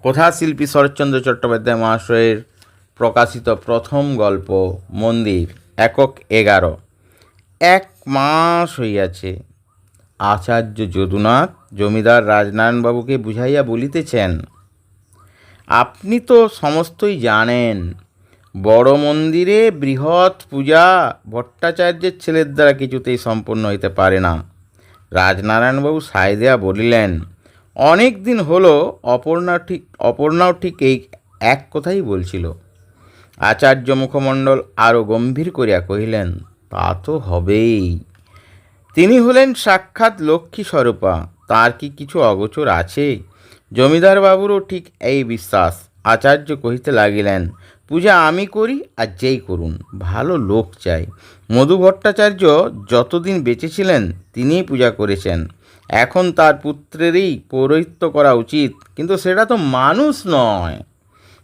কথাশিল্পী শরৎচন্দ্র চট্টোপাধ্যায় মহাশয়ের প্রকাশিত প্রথম গল্প মন্দির, একক 11। 1 মাস হইয়াছে। আচার্য যদুনাথ জমিদার রাজনারায়ণবাবুকে বুঝাইয়া বলিতেছেন, আপনি তো সমস্তই জানেন, বড় মন্দিরে বৃহৎ পূজা ভট্টাচার্যের ছেলের দ্বারা কিছুতেই সম্পন্ন হইতে পারে না। রাজনারায়ণবাবু সায় দেয়া বলিলেন, অনেক দিন হলো অপর্ণাও ঠিক এই এক কথাই বলছিল। আচার্য মুখমণ্ডল আরও গম্ভীর করিয়া কহিলেন, তা তো হবেই। তিনি হলেন সাক্ষাৎ লক্ষ্মী স্বরূপা, তার কি কিছু অগোচর আছে? জমিদার বাবুরও ঠিক এই বিশ্বাস। আচার্য কহিতে লাগিলেন, পূজা আমি করি আর যেই করুন, ভালো লোক চাই। মধু ভট্টাচার্য যতদিন বেঁচে ছিলেন তিনিই পূজা করেছেন, এখন তার পুত্রেরই পৌরোহিত্য করা উচিত। কিন্তু সেটা তো মানুষ নয়,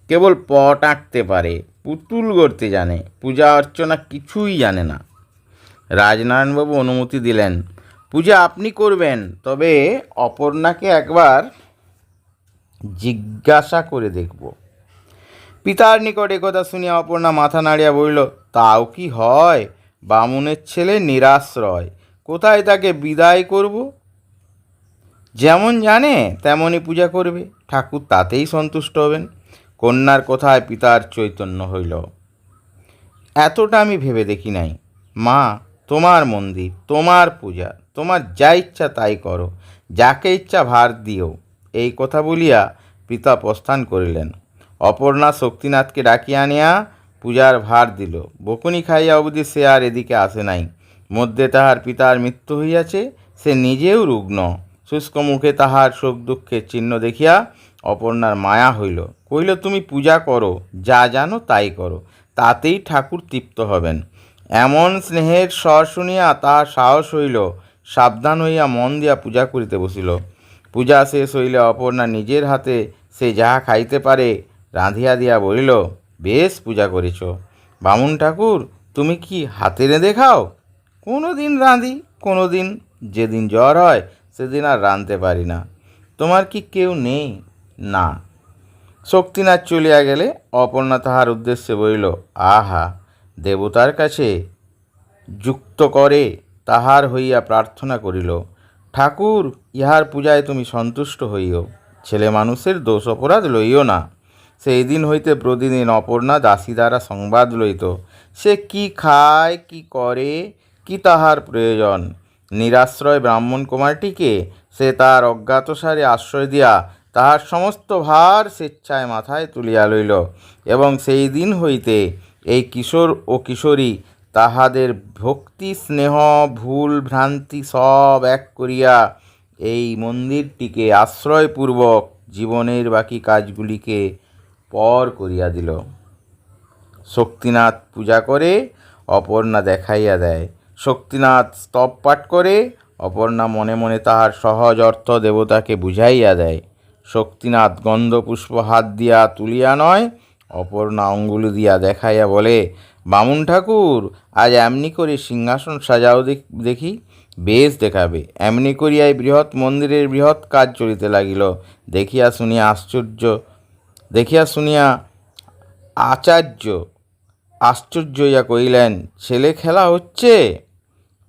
কেবল পট আঁকতে পারে, পুতুল গড়তে জানে, পূজা অর্চনা কিছুই জানে না। রাজনারায়ণবাবু অনুমতি দিলেন, পূজা আপনি করবেন, তবে অপর্ণাকে একবার জিজ্ঞাসা করে দেখব। পিতার নিকট একথা শুনিয়া অপর্ণা মাথা নাড়িয়া বলিল, তাও কি হয়? বামুনের ছেলে নিরাশ্রয়, কোথায় তাকে বিদায় করব? যেমন জানে তেমনই পূজা করবে, ঠাকুর তাতেই সন্তুষ্ট হবেন। কন্যার কথায় পিতার চৈতন্য হইল। এতটা আমি ভেবে দেখি নাই। মা, তোমার মন্দির, তোমার পূজা, তোমার যা ইচ্ছা তাই করো, যাকে ইচ্ছা ভার দিও। এই কথা বলিয়া পিতা প্রস্থান করিলেন। অপর্ণা শক্তিনাথকে ডাকিয়া আনিয়া পূজার ভার দিল। বকুনি খাইয়া অবধি সে আর এদিকে আসে নাই। মধ্যে তাহার পিতার মৃত্যু হইয়াছে, সে নিজেও রুগ্ন। শুষ্ক মুখে তাহার শোক দুঃখের চিহ্ন দেখিয়া অপর্ণার মায়া হইল। কহিল, তুমি পূজা করো, যা জানো তাই করো, তাতেই ঠাকুর তৃপ্ত হবেন। এমন স্নেহের স্বর শুনিয়া তাহার সাহস হইল। সাবধান হইয়া মন দিয়া পূজা করিতে বসিল। পূজা শেষ হইলে অপর্ণা নিজের হাতে সে যাহা খাইতে পারে রাঁধিয়া দিয়া বলিল, বেশ পূজা করেছ। বামুন ঠাকুর, তুমি কি হাতে রেঁধে খাও? কোনো দিন রাঁধি, কোনো দিন, যেদিন জ্বর হয় সেদিন আর রাঁধতে পারি না। তোমার কি কেউ নেই? না। শক্তিনাথ চলিয়া গেলে অপর্ণা তাহার উদ্দেশ্যে বলিল, আহা, দেবতার কাছে যুক্ত করে তাহার হইয়া প্রার্থনা করিল, ঠাকুর, ইহার পূজায় তুমি সন্তুষ্ট হইও, ছেলে মানুষের দোষ অপরাধ লইও না। সেই দিন হইতে প্রতিদিন অপর্ণা দাসী দ্বারা সংবাদ লইত, সে কি খায়, কি করে, কি তাহার প্রয়োজন। নিরাশ্রয় ব্রাহ্মণ কুমারটিকে সে তার অজ্ঞাতসারে আশ্রয় দিয়া তাহার সমস্ত ভার স্বেচ্ছায় মাথায় তুলিয়া লইল, এবং সেই দিন হইতে এই কিশোর ও কিশোরী তাহাদের ভক্তি, স্নেহ, ভুল ভ্রান্তি সব এক করিয়া এই মন্দিরটিকে আশ্রয়পূর্বক জীবনের বাকি কাজগুলিকে পর করিয়া দিল। শক্তিনাথ পূজা করে, অপর্ণা দেখাইয়া দেয়। শক্তিনাথ স্তব পাঠ করে, অপর্ণা মনে মনে তাহার সহজ অর্থ দেবতাকে বুঝাইয়া দেয়। শক্তিনাথ গন্ধপুষ্প হাত দিয়া তুলিয়া নয়, অপর্ণা অঙ্গুলি দিয়া দেখাইয়া বলে, বামুন ঠাকুর, আজ এমনি করে সিংহাসন সাজাও দেখি। বেশ দেখাবে। এমনি করিয়াই বৃহৎ মন্দিরের বৃহৎ কাজ চলিতে লাগিল। দেখিয়া শুনিয়া আচার্য আশ্চর্য হইয়া কহিলেন, ছেলে খেলা হচ্ছে?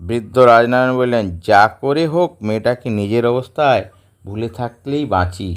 বৃদ্ধ রাজনারায়ণ বললেন, যা করে হোক মেয়েটাকে নিজের অবস্থায় ভুলে থাকলেই বাঁচি।